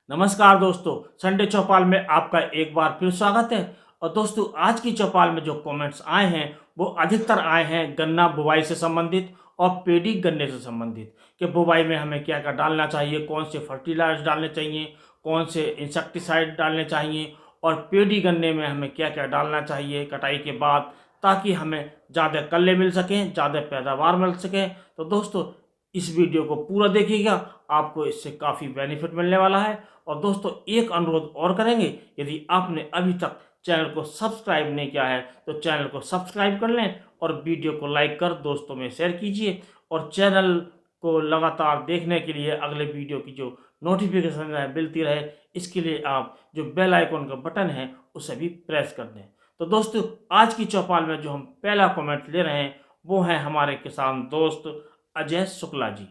नमस्कार दोस्तों, संडे चौपाल में आपका एक बार फिर स्वागत है। और दोस्तों, आज की चौपाल में जो कमेंट्स आए हैं वो अधिकतर आए हैं गन्ना बुवाई से संबंधित और पेडी गन्ने से संबंधित कि बुवाई में हमें क्या क्या डालना चाहिए, कौन से फर्टिलाइजर डालने चाहिए, कौन से इंसेक्टिसाइड डालने चाहिए और पेडी गन्ने में हमें क्या क्या डालना चाहिए कटाई के बाद, ताकि हमें ज़्यादा कल्ले मिल सकें, ज़्यादा पैदावार मिल सके। तो दोस्तों, इस वीडियो को पूरा देखिएगा, आपको इससे काफ़ी बेनिफिट मिलने वाला है। और दोस्तों, एक अनुरोध और करेंगे, यदि आपने अभी तक चैनल को सब्सक्राइब नहीं किया है तो चैनल को सब्सक्राइब कर लें और वीडियो को लाइक कर दोस्तों में शेयर कीजिए। और चैनल को लगातार देखने के लिए अगले वीडियो की जो नोटिफिकेशन है मिलती रहे, इसके लिए आप जो बेल आइकन का बटन है उसे भी प्रेस कर दें। तो दोस्तों, आज की चौपाल में जो हम पहला कमेंट ले रहे हैं वो है हमारे किसान दोस्त अजय शुक्ला जी।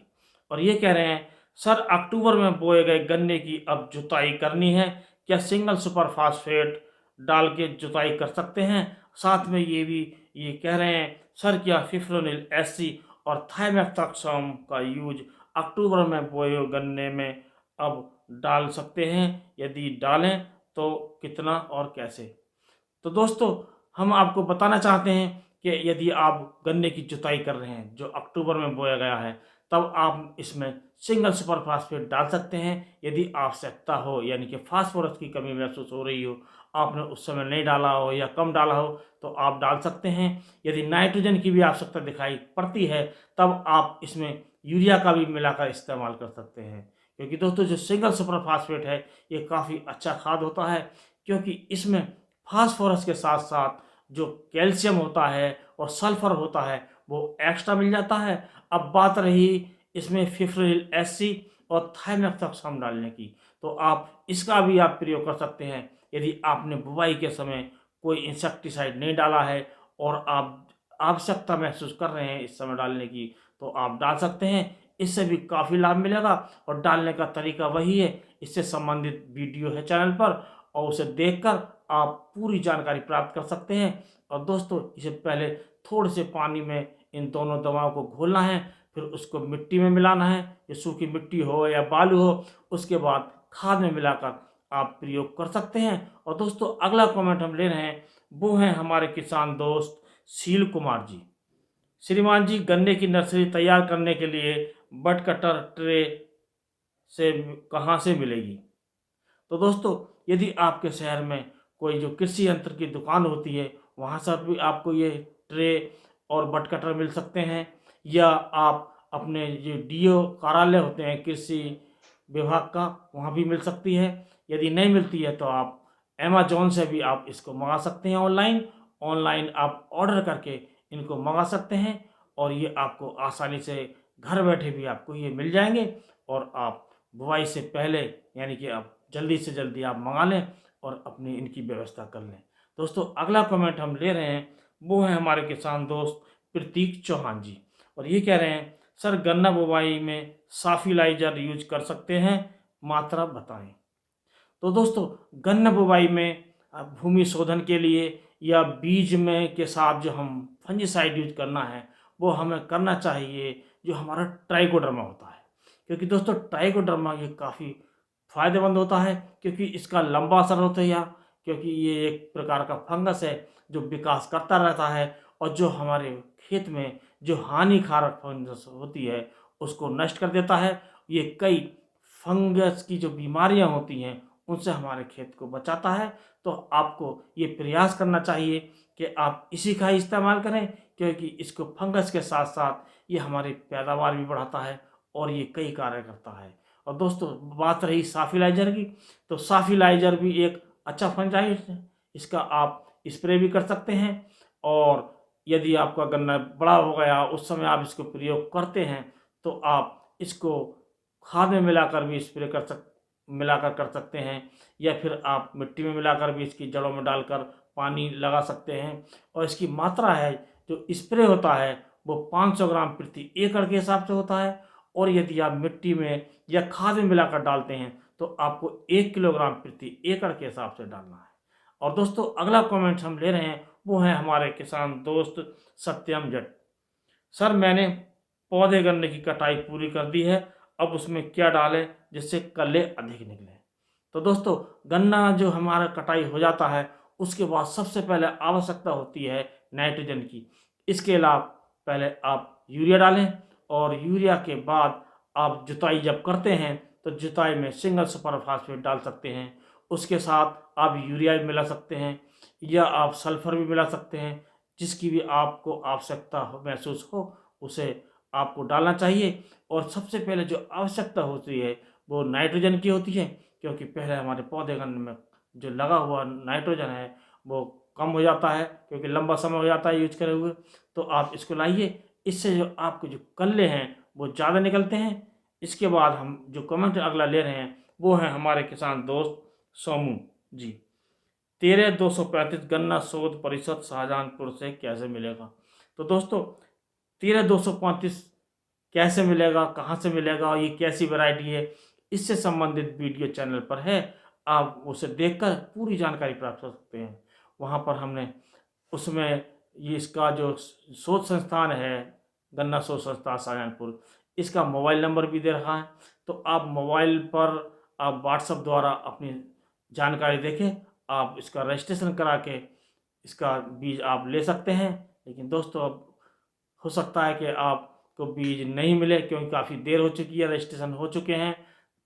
और ये कह रहे हैं, सर अक्टूबर में बोए गए गन्ने की अब जुताई करनी है, क्या सिंगल सुपर फास्फेट डाल के जुताई कर सकते हैं? साथ में ये कह रहे हैं, सर क्या फिफ्रोनिल एससी और थाइमेथॉक्सम का यूज अक्टूबर में बोए हुए गन्ने में अब डाल सकते हैं? यदि डालें तो कितना और कैसे? तो दोस्तों, हम आपको बताना चाहते हैं कि यदि आप गन्ने की जुताई कर रहे हैं जो अक्टूबर में बोया गया है, तब आप इसमें सिंगल सुपर फास्फेट डाल सकते हैं। यदि आवश्यकता हो, यानी कि फास्फोरस की कमी महसूस हो रही हो, आपने उस समय नहीं डाला हो या कम डाला हो, तो आप डाल सकते हैं। यदि नाइट्रोजन की भी आवश्यकता दिखाई पड़ती है, तब आप इसमें यूरिया का भी मिलाकर इस्तेमाल कर सकते हैं। क्योंकि दोस्तों, जो सिंगल सुपर फास्फेट है ये काफ़ी अच्छा खाद होता है, क्योंकि इसमें फास्फोरस के साथ साथ जो कैल्शियम होता है और सल्फर होता है वो एक्स्ट्रा मिल जाता है। अब बात रही इसमें फिफ्रिल एससी और थाइमेथॉक्सम डालने की, तो आप इसका भी आप प्रयोग कर सकते हैं। यदि आपने बुवाई के समय कोई इंसेक्टिसाइड नहीं डाला है और आप आवश्यकता महसूस कर रहे हैं इस समय डालने की, तो आप डाल सकते हैं। इससे भी काफ़ी लाभ मिलेगा। और डालने का तरीका वही है, इससे संबंधित वीडियो है चैनल पर, और उसे देखकर आप पूरी जानकारी प्राप्त कर सकते हैं। और दोस्तों, इसे पहले थोड़े से पानी में इन दोनों दवाओं को घोलना है, फिर उसको मिट्टी में मिलाना है, ये सूखी मिट्टी हो या बालू हो, उसके बाद खाद में मिलाकर आप प्रयोग कर सकते हैं। और दोस्तों, अगला कमेंट हम ले रहे हैं, वो हैं हमारे किसान दोस्त शील कुमार जी। श्रीमान जी, गन्ने की नर्सरी तैयार करने के लिए बड कटर ट्रे से कहाँ से मिलेगी? तो दोस्तों, यदि आपके शहर में कोई जो कृषि यंत्र की दुकान होती है, वहाँ से भी आपको ये ट्रे और बट कटर मिल सकते हैं। या आप अपने जो डीओ कार्यालय होते हैं कृषि विभाग का, वहाँ भी मिल सकती है। यदि नहीं मिलती है तो आप अमेजोन से भी आप इसको मंगा सकते हैं। ऑनलाइन ऑनलाइन आप ऑर्डर करके इनको मंगा सकते हैं और ये आपको आसानी से घर बैठे भी आपको ये मिल जाएंगे। और आप बुवाई से पहले, यानी कि आप जल्दी से जल्दी आप मंगा लें और अपनी इनकी व्यवस्था कर लें। दोस्तों, अगला कमेंट हम ले रहे हैं, वो है हमारे किसान दोस्त प्रतीक चौहान जी। और ये कह रहे हैं, सर गन्ना बुवाई में साफिलाइजर यूज कर सकते हैं, मात्रा बताएं। तो दोस्तों, गन्ना बुवाई में भूमि शोधन के लिए या बीज में के साथ जो हम फंजीसाइड यूज करना है, वो हमें करना चाहिए जो हमारा ट्राइकोडर्मा होता है। क्योंकि दोस्तों, ट्राइकोडर्मा ये काफ़ी फायदेमंद होता है, क्योंकि इसका लंबा असर होता है, या क्योंकि ये एक प्रकार का फंगस है जो विकास करता रहता है और जो हमारे खेत में जो हानिकारक फंगस होती है उसको नष्ट कर देता है। ये कई फंगस की जो बीमारियां होती हैं उनसे हमारे खेत को बचाता है। तो आपको ये प्रयास करना चाहिए कि आप इसी का ही इस्तेमाल करें, क्योंकि इसको फंगस के साथ साथ ये हमारी पैदावार भी बढ़ाता है और ये कई कार्य करता है। और दोस्तों, बात रही साफिलाइजर की, तो साफिलाइजर भी एक अच्छा फंजाइड है, इसका आप स्प्रे भी कर सकते हैं। और यदि आपका गन्ना बड़ा हो गया उस समय आप इसको प्रयोग करते हैं, तो आप इसको खाद में मिलाकर भी स्प्रे मिलाकर कर सकते हैं, या फिर आप मिट्टी में मिलाकर भी इसकी जड़ों में डालकर पानी लगा सकते हैं। और इसकी मात्रा है जो स्प्रे होता है वो 500 ग्राम प्रति एकड़ के हिसाब से होता है। और यदि आप मिट्टी में या खाद में मिलाकर डालते हैं तो आपको 1 किलोग्राम प्रति एकड़ के हिसाब से डालना है। और दोस्तों, अगला कमेंट हम ले रहे हैं, वो है हमारे किसान दोस्त सत्यम जट। सर मैंने पौधे गन्ने की कटाई पूरी कर दी है, अब उसमें क्या डालें जिससे कल्ले अधिक निकलें? तो दोस्तों गन्ना जो हमारा कटाई हो जाता है उसके बाद सबसे पहले आवश्यकता होती है नाइट्रोजन की। इसके अलावा पहले आप यूरिया डालें और यूरिया के बाद आप जुताई जब करते हैं तो जुताई में सिंगल सुपर फास्फेट डाल सकते हैं। उसके साथ आप यूरिया भी मिला सकते हैं या आप सल्फर भी मिला सकते हैं। जिसकी भी आपको आवश्यकता महसूस हो उसे आपको डालना चाहिए। और सबसे पहले जो आवश्यकता होती है वो नाइट्रोजन की होती है, क्योंकि पहले हमारे पौधे में जो लगा हुआ नाइट्रोजन है वो कम हो जाता है क्योंकि लंबा समय हो जाता है यूज करे हुए। तो आप इसको लाइए, इससे जो आपके जो कल्ले हैं वो ज़्यादा निकलते हैं। इसके बाद हम जो कमेंट अगला ले रहे हैं वो है हमारे किसान दोस्त सोमू जी। 13,235 गन्ना शोध परिषद शाहजहांपुर से कैसे मिलेगा। तो दोस्तों 13,235 कैसे मिलेगा, कहाँ से मिलेगा और ये कैसी वैरायटी है, इससे संबंधित वीडियो चैनल पर है। आप उसे देखकर पूरी जानकारी प्राप्त कर सकते हैं। वहाँ पर हमने उसमें ये इसका जो शोध संस्थान है गन्ना शोध संस्थान शाहजहांपुर, इसका मोबाइल नंबर भी दे रखा है। तो आप मोबाइल पर आप व्हाट्सएप द्वारा अपनी जानकारी देखें, आप इसका रजिस्ट्रेशन करा के इसका बीज आप ले सकते हैं। लेकिन दोस्तों अब हो सकता है कि आपको बीज नहीं मिले क्योंकि काफ़ी देर हो चुकी है, रजिस्ट्रेशन हो चुके हैं।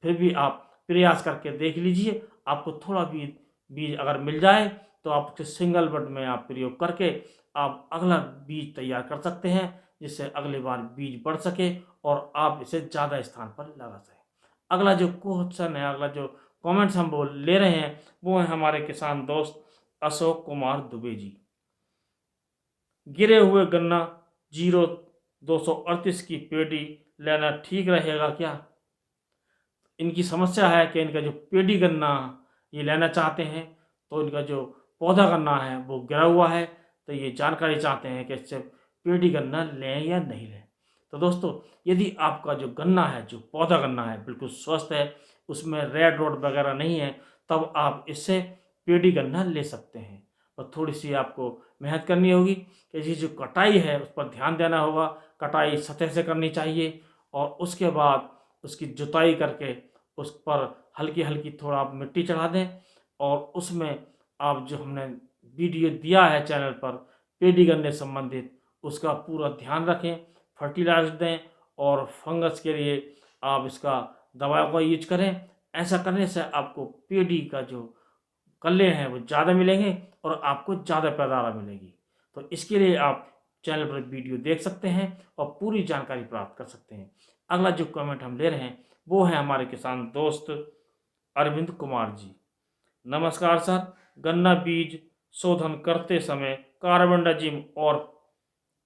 फिर भी आप प्रयास करके देख लीजिए, आपको थोड़ा भी बीज अगर मिल जाए तो आप उसे सिंगल बड में आप प्रयोग करके आप अगला बीज तैयार कर सकते हैं, जिससे अगली बार बीज बढ़ सके और आप इसे ज़्यादा स्थान पर लगा सकें। अगला जो क्वेश्चन है, अगला जो कमेंट्स हम बोल ले रहे हैं वो है हमारे किसान दोस्त अशोक कुमार दुबे जी। गिरे हुए गन्ना 0238 की पेटी लेना ठीक रहेगा क्या। इनकी समस्या है कि इनका जो पेडी गन्ना ये लेना चाहते हैं तो इनका जो पौधा गन्ना है वो गिरा हुआ है। तो ये जानकारी चाहते हैं कि इससे पेडी गन्ना लें या नहीं लें। तो दोस्तों यदि आपका जो गन्ना है, जो पौधा गन्ना है, बिल्कुल स्वस्थ है, उसमें रेड रोड वगैरह नहीं है, तब आप इससे पेडी गन्ना ले सकते हैं। और थोड़ी सी आपको मेहनत करनी होगी कि ये जो कटाई है उस पर ध्यान देना होगा। कटाई सतह से करनी चाहिए और उसके बाद उसकी जुताई करके उस पर हल्की हल्की थोड़ा आप मिट्टी चढ़ा दें और उसमें आप जो हमने वीडियो दिया है चैनल पर पेडी गन्ने संबंधित उसका पूरा ध्यान रखें, फर्टिलाइजर दें और फंगस के लिए आप इसका दवाओं का यूज करें। ऐसा करने से आपको पेडी का जो कल्ले हैं वो ज़्यादा मिलेंगे और आपको ज़्यादा पैदावार मिलेगी। तो इसके लिए आप चैनल पर वीडियो देख सकते हैं और पूरी जानकारी प्राप्त कर सकते हैं। अगला जो कमेंट हम ले रहे हैं वो है हमारे किसान दोस्त अरविंद कुमार जी। नमस्कार सर, गन्ना बीज शोधन करते समय कार्बनडाजिम और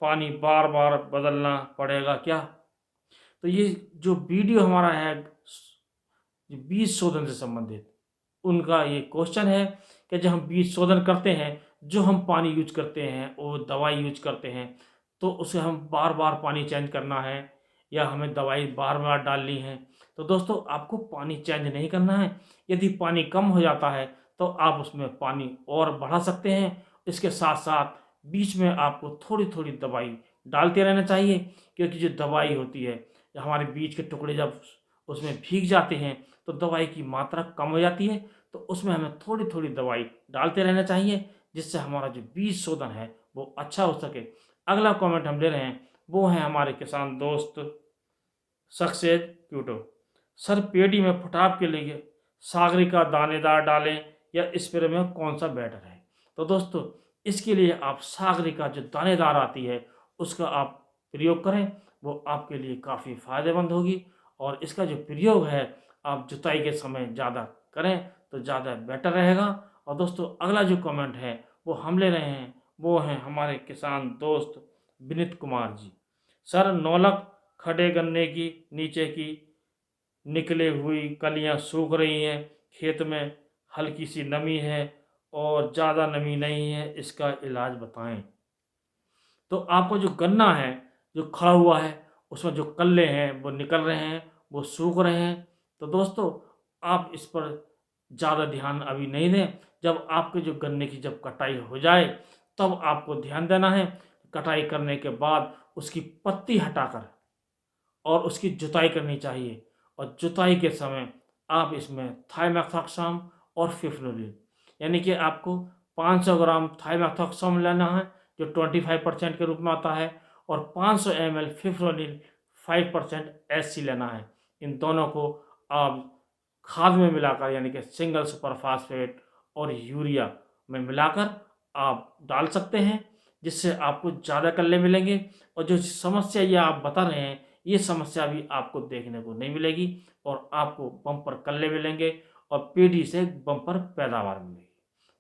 पानी बार बार बदलना पड़ेगा क्या। तो ये जो वीडियो हमारा है बीज शोधन से संबंधित उनका ये क्वेश्चन है कि जब हम बीज शोधन करते हैं, जो हम पानी यूज करते हैं और दवाई यूज करते हैं, तो उसे हम बार बार पानी चेंज करना है या हमें दवाई बार बार डालनी है। तो दोस्तों आपको पानी चेंज नहीं करना है। यदि पानी कम हो जाता है तो आप उसमें पानी और बढ़ा सकते हैं। इसके साथ साथ बीच में आपको थोड़ी थोड़ी दवाई डालते रहना चाहिए, क्योंकि जो दवाई होती है हमारे बीज के टुकड़े जब उसमें भीग जाते हैं तो दवाई की मात्रा कम हो जाती है। तो उसमें हमें थोड़ी थोड़ी दवाई डालते रहना चाहिए, जिससे हमारा जो बीज शोधन है वो अच्छा हो सके। अगला कमेंट हम ले रहे हैं वो है हमारे किसान दोस्त सक्सेस क्यूटो। सर पेडी में फुटाव के लिए सागरिका दानेदार डालें या स्प्रे में कौन सा बेटर है। तो दोस्तों इसके लिए आप सागरिका जो दानेदार आती है उसका आप प्रयोग करें, वो आपके लिए काफ़ी फ़ायदेमंद होगी। और इसका जो प्रयोग है आप जुताई के समय ज़्यादा करें तो ज़्यादा बेटर रहेगा। और दोस्तों अगला जो कमेंट है वो हम ले रहे हैं वो हैं हमारे किसान दोस्त विनीत कुमार जी। सर नौलख खड़े गन्ने की नीचे की निकले हुई कलियां सूख रही हैं, खेत में हल्की सी नमी है और ज़्यादा नमी नहीं है, इसका इलाज बताएं। तो आपको जो गन्ना है जो खड़ा हुआ है उसमें जो कल्ले हैं वो निकल रहे हैं, वो सूख रहे हैं। तो दोस्तों आप इस पर ज़्यादा ध्यान अभी नहीं दें। जब आपके जो गन्ने की जब कटाई हो जाए तब आपको ध्यान देना है। कटाई करने के बाद उसकी पत्ती हटाकर और उसकी जुताई करनी चाहिए। और जुताई के समय आप इसमें थाइमेथॉक्साम और फिफ्नोलिन यानी कि आपको 500 ग्राम थाइमेथॉक्साम लेना है जो 25% के रूप में आता है, और 500 ml फिफ्नोलिन 5% SC लेना है। इन दोनों को आप खाद में मिलाकर यानी कि सिंगल सुपर फास्फेट और यूरिया में मिलाकर आप डाल सकते हैं, जिससे आपको ज़्यादा कल्ले मिलेंगे। और जो समस्या ये आप बता रहे हैं, ये समस्या भी आपको देखने को नहीं मिलेगी और आपको बम्पर कल्ले मिलेंगे और पेड़ी से बम्पर पैदावार मिलेगी।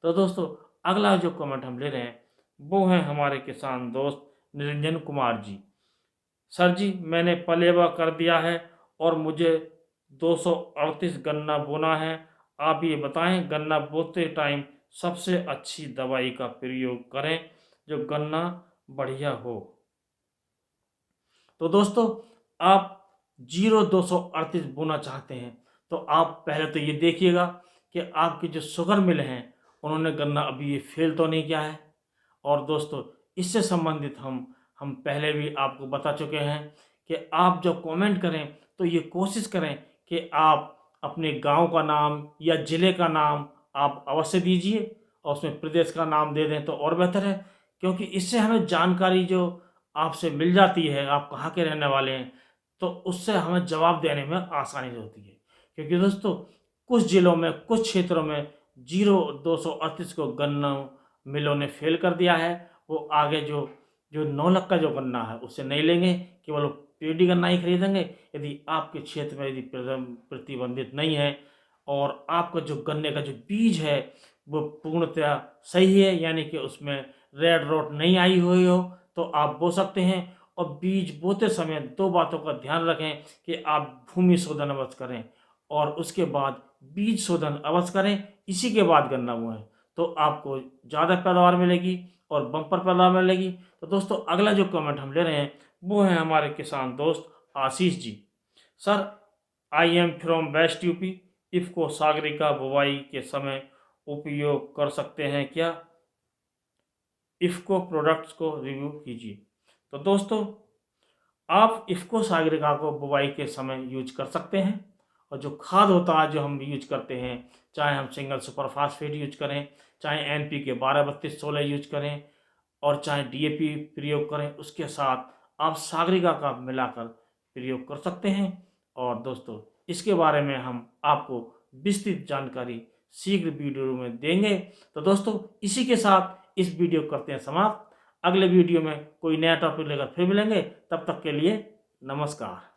तो दोस्तों, अगला जो कमेंट हम ले रहे हैं वो है हमारे किसान दोस्त निरंजन कुमार जी। सर जी, मैंने पलेवा कर दिया है और मुझे 238 गन्ना बोना है। आप ये बताएं गन्ना बोते टाइम सबसे अच्छी दवाई का प्रयोग करें जो गन्ना बढ़िया हो। तो दोस्तों, आप 0238 बोना चाहते हैं तो आप पहले तो ये देखिएगा कि आपके जो शुगर मिल हैं उन्होंने गन्ना अभी ये फेल तो नहीं किया है। और दोस्तों, इससे संबंधित हम पहले भी आपको बता चुके हैं कि आप जब कमेंट करें तो ये कोशिश करें कि आप अपने गांव का नाम या ज़िले का नाम आप अवश्य दीजिए और उसमें प्रदेश का नाम दे दें तो और बेहतर है, क्योंकि इससे हमें जानकारी जो आपसे मिल जाती है आप कहाँ के रहने वाले हैं, तो उससे हमें जवाब देने में आसानी होती है। क्योंकि दोस्तों, कुछ ज़िलों में कुछ क्षेत्रों में 0238 को गन्ना मिलों ने फेल कर दिया है। वो आगे जो जो 9 लाख का जो गन्ना है उससे नहीं लेंगे, केवल पेडी गन्ना ही खरीदेंगे। यदि आपके क्षेत्र में यदि प्रतिबंधित नहीं है और आपका जो गन्ने का जो बीज है वो पूर्णतः सही है, यानी कि उसमें रेड रोट नहीं आई हुई हो, तो आप बो सकते हैं। और बीज बोते समय 2 बातों का ध्यान रखें कि आप भूमि शोधन अवश्य करें और उसके बाद बीज शोधन अवश्य करें, इसी के बाद गन्ना बोएं, तो आपको ज़्यादा पैदावार मिलेगी और बम्पर पैदावार मिलेगी। तो दोस्तों, अगला जो कमेंट हम ले रहे हैं वो है हमारे किसान दोस्त Ashish ji. Sir, I am from west UP. IFFCO Sagarika बुवाई के समय उपयोग कर सकते हैं क्या? इफ़को प्रोडक्ट्स को रिव्यू कीजिए। तो दोस्तों, आप इफ़को सागरिका को बुवाई के समय यूज कर सकते हैं। और जो खाद होता है जो हम यूज करते हैं, चाहे हम सिंगल सुपर फास्फेट यूज करें, चाहे NPK 12-32-16 यूज करें और चाहे DAP प्रयोग करें, उसके साथ आप सागरिका का मिलाकर प्रयोग कर सकते हैं। और दोस्तों, इसके बारे में हम आपको विस्तृत जानकारी शीघ्र वीडियो में देंगे। तो दोस्तों, इसी के साथ इस वीडियो को करते हैं समाप्त। अगले वीडियो में कोई नया टॉपिक लेकर फिर मिलेंगे, तब तक के लिए नमस्कार।